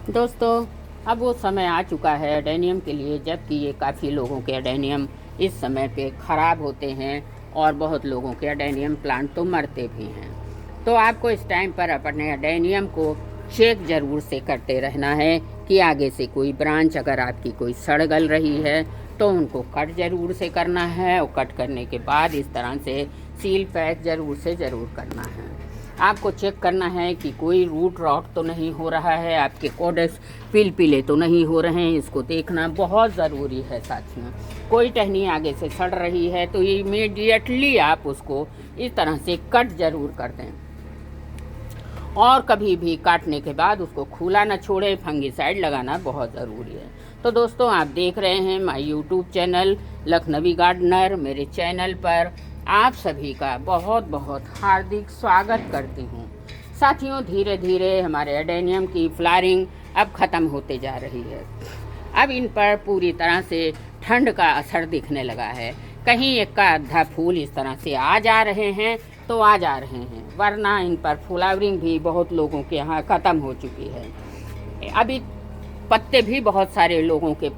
दोस्तों, अब वो समय आ चुका है एडेनियम के लिए, जबकि ये काफ़ी लोगों के एडेनियम इस समय पे ख़राब होते हैं और बहुत लोगों के एडेनियम प्लांट तो मरते भी हैं। तो आपको इस टाइम पर अपने एडेनियम को चेक ज़रूर से करते रहना है कि आगे से कोई ब्रांच अगर आपकी कोई सड़ गल रही है तो उनको कट ज़रूर से करना है, और कट करने के बाद इस तरह से सील पैक ज़रूर करना है। आपको चेक करना है कि कोई रूट रॉट तो नहीं हो रहा है, आपके कोडेक्स पीले तो नहीं हो रहे हैं, इसको देखना बहुत ज़रूरी है साथियों। कोई टहनी आगे से सड़ रही है तो इमीडिएटली आप उसको इस तरह से कट ज़रूर कर दें, और कभी भी काटने के बाद उसको खुला न छोड़ें। फंगिसाइड लगाना बहुत ज़रूरी है। तो दोस्तों, आप देख रहे हैं my YouTube channel Lakhnavi gardener. मेरे चैनल पर आप सभी का बहुत बहुत हार्दिक स्वागत करती हूँ। साथियों, धीरे धीरे हमारे एडेनियम की फ्लावरिंग अब ख़त्म होते जा रही है। अब इन पर पूरी तरह से ठंड का असर दिखने लगा है। कहीं एक का आधा फूल इस तरह से आ जा रहे हैं तो आ जा रहे हैं, वरना इन पर फ्लावरिंग भी बहुत लोगों के यहाँ ख़त्म हो चुकी है। अभी पत्ते भी बहुत सारे लोगों के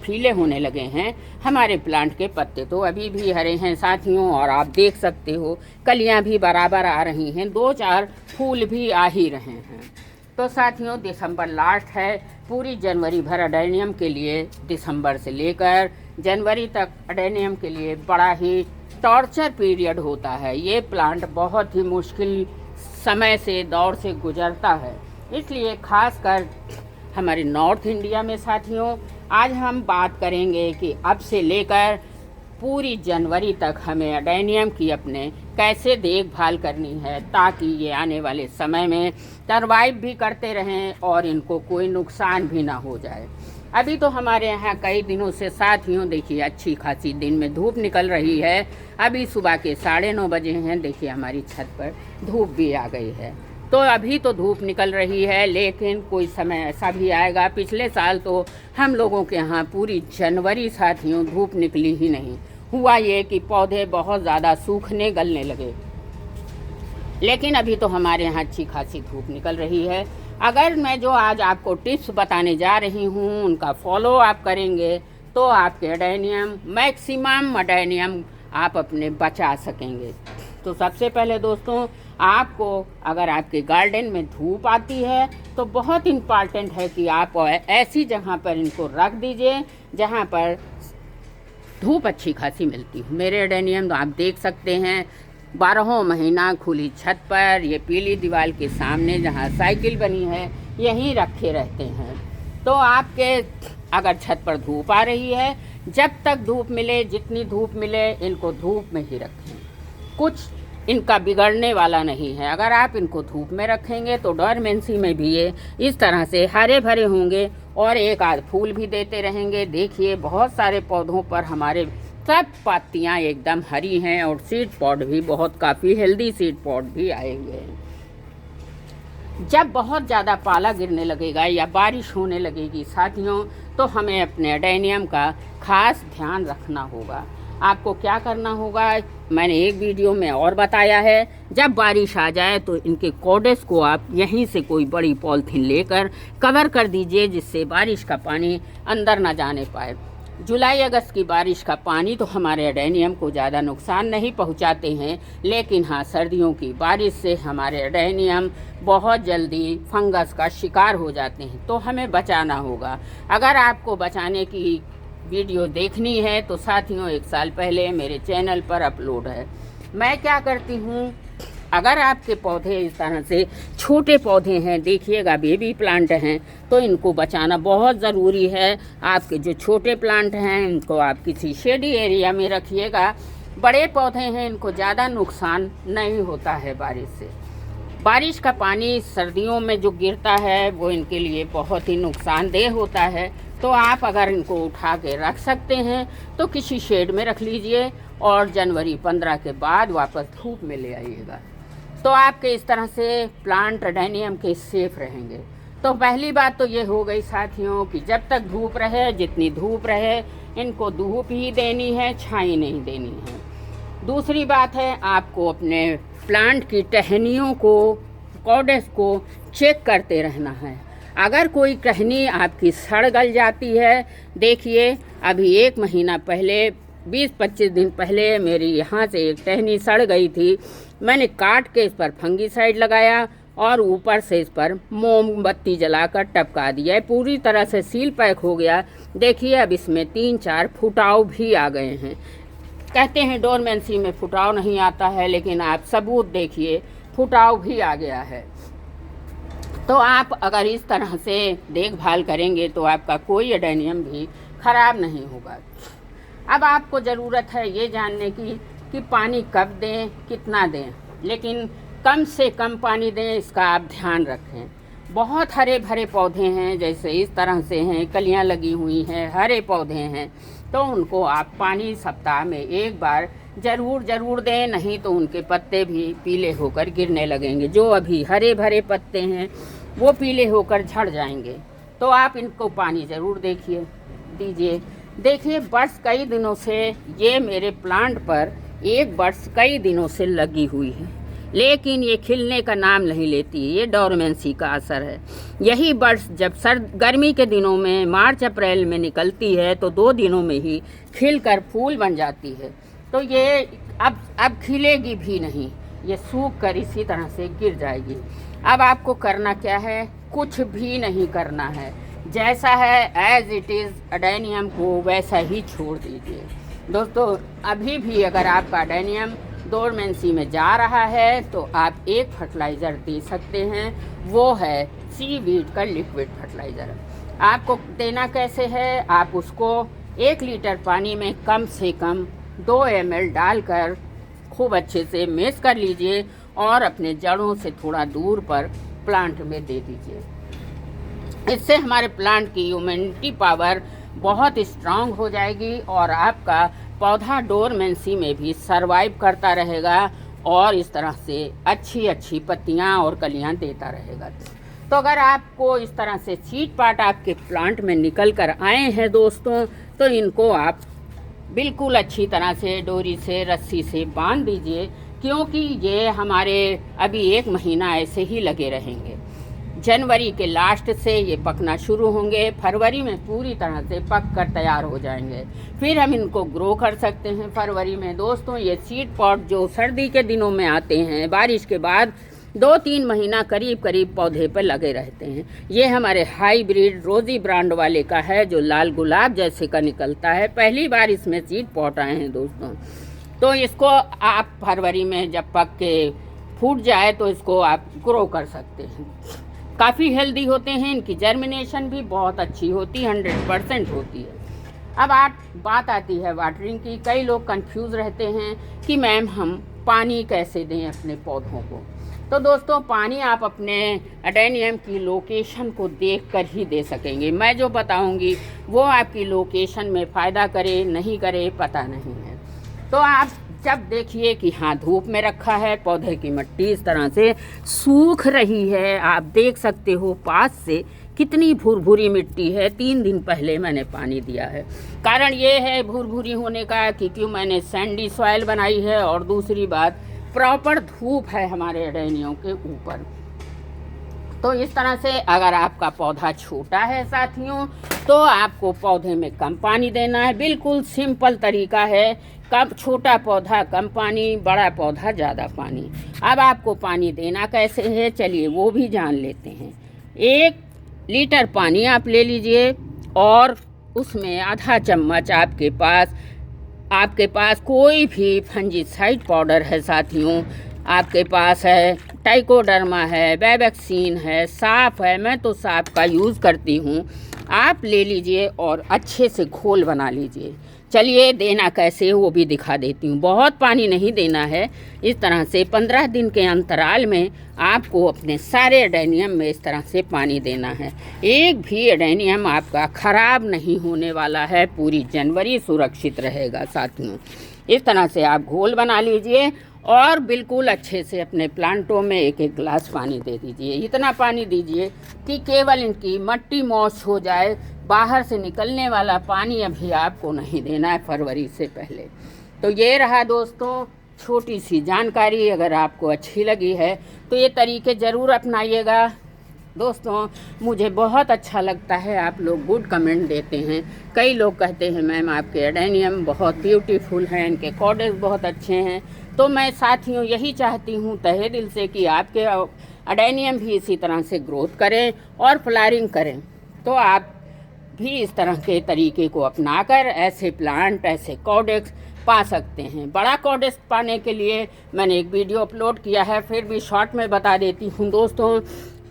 पीले होने लगे हैं। हमारे प्लांट के पत्ते तो अभी भी हरे हैं साथियों, और आप देख सकते हो कलियां भी बराबर आ रही हैं, 2-4 फूल भी आ ही रहे हैं। तो साथियों, दिसंबर लास्ट है। पूरी जनवरी भर एडेनियम के लिए, दिसंबर से लेकर जनवरी तक एडेनियम के लिए बड़ा ही टॉर्चर पीरियड होता है। ये प्लांट बहुत ही मुश्किल समय से दौर से गुजरता है, इसलिए खासकर हमारे नॉर्थ इंडिया में साथियों आज हम बात करेंगे कि अब से लेकर पूरी जनवरी तक हमें एडेनियम की अपने कैसे देखभाल करनी है, ताकि ये आने वाले समय में सर्वाइव भी करते रहें और इनको कोई नुकसान भी ना हो जाए। अभी तो हमारे यहाँ कई दिनों से साथियों देखिए अच्छी खासी दिन में धूप निकल रही है। अभी सुबह के 9:30 बजे हैं, देखिए हमारी छत पर धूप भी आ गई है। तो अभी तो धूप निकल रही है, लेकिन कोई समय ऐसा भी आएगा। पिछले साल तो हम लोगों के यहाँ पूरी जनवरी साथियों धूप निकली ही नहीं। हुआ ये कि पौधे बहुत ज़्यादा सूखने गलने लगे, लेकिन अभी तो हमारे यहाँ अच्छी खासी धूप निकल रही है। अगर मैं जो आज आपको टिप्स बताने जा रही हूँ उनका फॉलो आप करेंगे तो आपके एडेनियम, मैक्सिमम एडेनियम आप अपने बचा सकेंगे। तो सबसे पहले दोस्तों, आपको अगर आपके गार्डन में धूप आती है तो बहुत इम्पॉर्टेंट है कि आप ऐसी जगह पर इनको रख दीजिए जहाँ पर धूप अच्छी खासी मिलती हो। मेरे एडेनियम तो आप देख सकते हैं 12 महीना खुली छत पर, ये पीली दीवार के सामने जहाँ साइकिल बनी है यहीं रखे रहते हैं। तो आपके अगर छत पर धूप आ रही है, जब तक धूप मिले, जितनी धूप मिले, इनको धूप में ही रखें। कुछ इनका बिगड़ने वाला नहीं है। अगर आप इनको धूप में रखेंगे तो डोरमेंसी में भी ये इस तरह से हरे भरे होंगे और एक आध फूल भी देते रहेंगे। देखिए बहुत सारे पौधों पर हमारे सब पत्तियां एकदम हरी हैं, और सीड पॉड भी बहुत काफ़ी हेल्दी सीड पॉड भी आए हुए हैं। जब बहुत ज़्यादा पाला गिरने लगेगा या बारिश होने लगेगी साथियों, तो हमें अपने एडेनियम का खास ध्यान रखना होगा। आपको क्या करना होगा, मैंने एक वीडियो में और बताया है। जब बारिश आ जाए तो इनके कॉडेस को आप यहीं से कोई बड़ी पॉलिथीन लेकर कवर कर दीजिए, जिससे बारिश का पानी अंदर ना जाने पाए। जुलाई अगस्त की बारिश का पानी तो हमारे एडेनियम को ज़्यादा नुकसान नहीं पहुंचाते हैं, लेकिन हाँ, सर्दियों की बारिश से हमारे एडेनियम बहुत जल्दी फंगस का शिकार हो जाते हैं। तो हमें बचाना होगा। अगर आपको बचाने की वीडियो देखनी है तो साथियों 1 साल पहले मेरे चैनल पर अपलोड है। मैं क्या करती हूँ, अगर आपके पौधे इस तरह से छोटे पौधे हैं, देखिएगा बेबी प्लांट हैं, तो इनको बचाना बहुत ज़रूरी है। आपके जो छोटे प्लांट हैं इनको आप किसी शेडी एरिया में रखिएगा। बड़े पौधे हैं, इनको ज़्यादा नुकसान नहीं होता है बारिश से। बारिश का पानी सर्दियों में जो गिरता है वो इनके लिए बहुत ही नुकसानदेह होता है। तो आप अगर इनको उठा के रख सकते हैं तो किसी शेड में रख लीजिए, और जनवरी 15 के बाद वापस धूप में ले आइएगा। तो आपके इस तरह से प्लांट एडेनियम के सेफ रहेंगे। तो पहली बात तो ये हो गई साथियों कि जब तक धूप रहे, जितनी धूप रहे, इनको धूप ही देनी है, छाई नहीं देनी है। दूसरी बात है, आपको अपने प्लांट की टहनियों को, कॉडेस को चेक करते रहना है। अगर कोई टहनी आपकी सड़ गल जाती है, देखिए अभी 1 महीना पहले 20-25 दिन पहले मेरी यहाँ से एक टहनी सड़ गई थी। मैंने काट के इस पर फंगीसाइड लगाया और ऊपर से इस पर मोमबत्ती जलाकर टपका दिया। पूरी तरह से सील पैक हो गया। देखिए अब इसमें 3-4 फुटाव भी आ गए हैं। कहते हैं डोरमेंसी में फुटाव नहीं आता है, लेकिन आप सबूत देखिए, फुटाव भी आ गया है। तो आप अगर इस तरह से देखभाल करेंगे तो आपका कोई एडेनियम भी ख़राब नहीं होगा। अब आपको ज़रूरत है ये जानने की कि पानी कब दें, कितना दें, लेकिन कम से कम पानी दें, इसका आप ध्यान रखें। बहुत हरे भरे पौधे हैं, जैसे इस तरह से हैं, कलियां लगी हुई हैं, हरे पौधे हैं, तो उनको आप पानी सप्ताह में 1 बार ज़रूर दें, नहीं तो उनके पत्ते भी पीले होकर गिरने लगेंगे। जो अभी हरे भरे पत्ते हैं वो पीले होकर झड़ जाएंगे। तो आप इनको पानी ज़रूर दीजिए। देखिए बड्स कई दिनों से, ये मेरे प्लांट पर एक बड्स कई दिनों से लगी हुई है, लेकिन ये खिलने का नाम नहीं लेती। ये डोरमेंसी का असर है। यही बड्स जब गर्मी के दिनों में मार्च अप्रैल में निकलती है तो 2 दिनों में ही खिलकर फूल बन जाती है। तो ये अब खिलेगी भी नहीं, ये सूख कर इसी तरह से गिर जाएगी। अब आपको करना क्या है? कुछ भी नहीं करना है, जैसा है एज इट इज़ एडेनियम को वैसा ही छोड़ दीजिए। दोस्तों अभी भी अगर आपका एडेनियम डोरमेंसी में जा रहा है तो आप एक फर्टिलाइज़र दे सकते हैं, वो है सीवीड का लिक्विड फर्टिलाइज़र। आपको देना कैसे है? आप उसको 1 लीटर पानी में कम से कम 2 ml डालकर खूब अच्छे से मिक्स कर लीजिए और अपने जड़ों से थोड़ा दूर पर प्लांट में दे दीजिए। इससे हमारे प्लांट की इम्यूनिटी पावर बहुत स्ट्रांग हो जाएगी और आपका पौधा डोरमेंसी में भी सरवाइव करता रहेगा और इस तरह से अच्छी पत्तियां और कलियां देता रहेगा। तो अगर आपको इस तरह से सीड पार्ट आपके प्लांट में निकल कर आए हैं दोस्तों, तो इनको आप बिल्कुल अच्छी तरह से डोरी से, रस्सी से बांध दीजिए, क्योंकि ये हमारे अभी 1 महीना ऐसे ही लगे रहेंगे। जनवरी के लास्ट से ये पकना शुरू होंगे, फरवरी में पूरी तरह से पक कर तैयार हो जाएंगे। फिर हम इनको ग्रो कर सकते हैं फरवरी में। दोस्तों ये सीड पॉट जो सर्दी के दिनों में आते हैं, बारिश के बाद 2-3 महीना करीब पौधे पर लगे रहते हैं। ये हमारे हाईब्रिड रोजी ब्रांड वाले का है, जो लाल गुलाब जैसे का निकलता है। पहली बार इसमें सीड पॉट आए हैं दोस्तों। तो इसको आप फरवरी में जब पक के फूट जाए तो इसको आप ग्रो कर सकते हैं। काफ़ी हेल्दी होते हैं, इनकी जर्मिनेशन भी बहुत अच्छी होती है, 100% होती है। अब बात आती है वाटरिंग की। कई लोग कंफ्यूज रहते हैं कि मैम हम पानी कैसे दें अपने पौधों को। तो दोस्तों पानी आप अपने एडेनियम की लोकेशन को देखकर ही दे सकेंगे। मैं जो बताऊंगी वो आपकी लोकेशन में फ़ायदा करे नहीं करे पता नहीं है। तो आप जब देखिए कि हाँ धूप में रखा है, पौधे की मिट्टी इस तरह से सूख रही है, आप देख सकते हो पास से कितनी भुरभुरी मिट्टी है। 3 दिन पहले मैंने पानी दिया है। कारण ये है भुरभुरी होने का कि क्यों मैंने सैंडी सॉइल बनाई है, और दूसरी बात प्रॉपर धूप है हमारे एडेनियम के ऊपर। तो इस तरह से अगर आपका पौधा छोटा है साथियों, तो आपको पौधे में कम पानी देना है। बिल्कुल सिंपल तरीका है, कम छोटा पौधा कम पानी, बड़ा पौधा ज़्यादा पानी। अब आपको पानी देना कैसे है, चलिए वो भी जान लेते हैं। 1 लीटर पानी आप ले लीजिए और उसमें आधा चम्मच आपके पास कोई भी फंजीसाइड पाउडर है साथियों, आपके पास है ट्राइकोडर्मा है, बेबैक्सीन है, साफ है, मैं तो साफ का यूज़ करती हूँ। आप ले लीजिए और अच्छे से घोल बना लीजिए। चलिए देना कैसे वो भी दिखा देती हूँ। बहुत पानी नहीं देना है, इस तरह से 15 दिन के अंतराल में आपको अपने सारे एडेनियम में इस तरह से पानी देना है। एक भी एडेनियम आपका ख़राब नहीं होने वाला है, पूरी जनवरी सुरक्षित रहेगा साथियों। इस तरह से आप घोल बना लीजिए और बिल्कुल अच्छे से अपने प्लांटों में 1-1 गिलास पानी दे दीजिए। इतना पानी दीजिए कि केवल इनकी मिट्टी मॉइस्ट हो जाए। बाहर से निकलने वाला पानी अभी आपको नहीं देना है फरवरी से पहले। तो ये रहा दोस्तों छोटी सी जानकारी। अगर आपको अच्छी लगी है तो ये तरीके ज़रूर अपनाइएगा। दोस्तों, मुझे बहुत अच्छा लगता है आप लोग गुड कमेंट देते हैं। कई लोग कहते हैं मैम आपके एडेनियम बहुत ब्यूटीफुल हैं, इनके कॉर्डेज बहुत अच्छे हैं। तो मैं साथियों यही चाहती हूँ तहे दिल से कि आपके एडेनियम भी इसी तरह से ग्रोथ करें और फ्लावरिंग करें। तो आप भी इस तरह के तरीके को अपनाकर ऐसे प्लांट, ऐसे कॉर्डेक्स पा सकते हैं। बड़ा कॉर्डेक्स पाने के लिए मैंने एक वीडियो अपलोड किया है, फिर भी शॉर्ट में बता देती हूँ दोस्तों।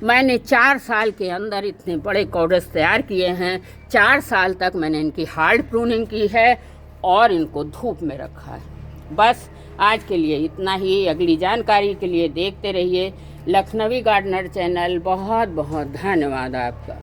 मैंने 4 साल के अंदर इतने बड़े कॉर्डेक्स तैयार किए हैं। 4 साल तक मैंने इनकी हार्ड प्रूनिंग की है और इनको धूप में रखा है। बस आज के लिए इतना ही। अगली जानकारी के लिए देखते रहिए लखनवी गार्डनर चैनल। बहुत बहुत धन्यवाद आपका।